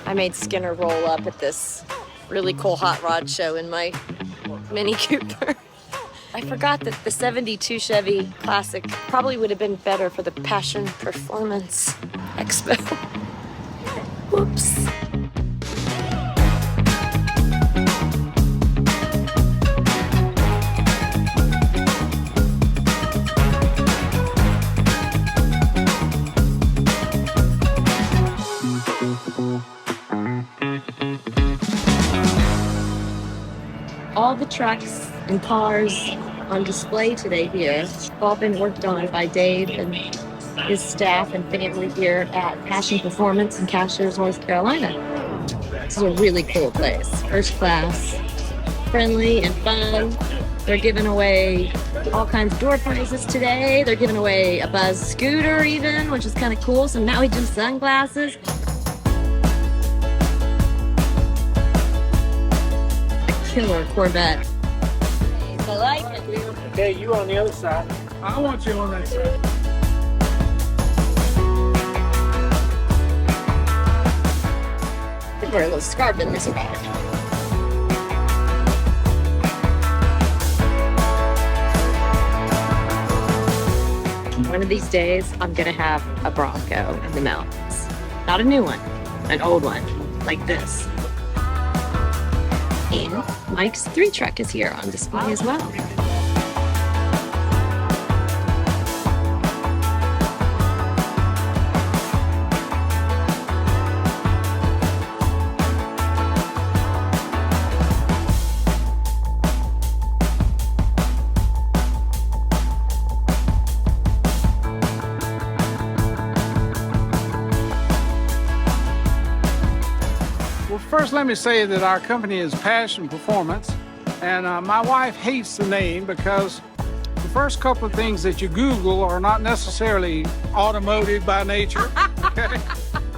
I made Skinner roll up at this really cool hot rod show in my Mini Cooper. I forgot that the 72 Chevy Classic probably would have been better for the Passion Performance Expo. Whoops. All the trucks and cars on display today here have all been worked on by Dave and his staff and family here at Passion Performance in Cashiers, North Carolina. This is a really cool place. First class, friendly and fun. They're giving away all kinds of door prizes today. They're giving away a Buzz scooter even, which is kind of cool. Some Maui Jim sunglasses. Killer Corvette. I like it. Okay, you on the other side. I want you on that side. Wear a little scarf in this bag. One of these days, I'm gonna have a Bronco in the mountains. Not a new one, an old one, like this. And Mike's 3 truck is here on display as well. First, let me say that our company is Passion Performance, and my wife hates the name because the first couple of things that you Google are not necessarily automotive by nature. Okay?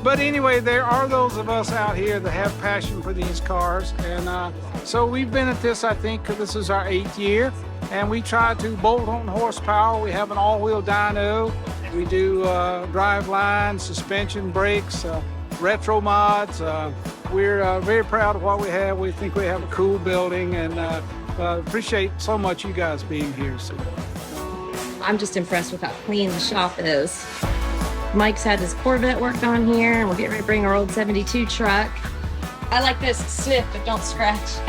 But anyway, there are those of us out here that have passion for these cars, and so we've been at this, I think, this is our 8th year, and we try to bolt on horsepower. We have an all-wheel dyno. We do driveline, suspension, brakes, retro mods. We're very proud of what we have. We think we have a cool building, and appreciate so much you guys being here. So. I'm just impressed with how clean the shop is. Mike's had his Corvette worked on here, and we're getting ready to bring our old 72 truck. I like this, sniff but don't scratch.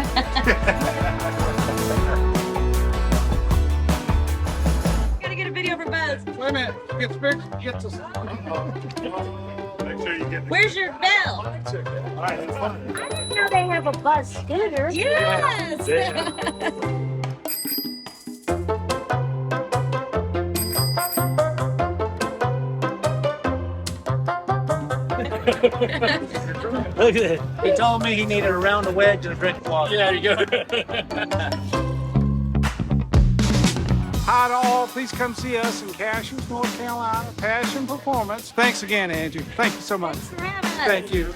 Gotta get a video for Buzz. Wait a minute, get this. Where's your bell? I didn't know they have a Buzz scooter. Yes! Look at it. He told me he needed a round of wedge and a drink of water. Yeah, there you go. Hi to all. Please come see us in Cashiers, North Carolina. Passion Performance. Thanks again, Angie. Thank you so much. Thanks for having us. Thank you.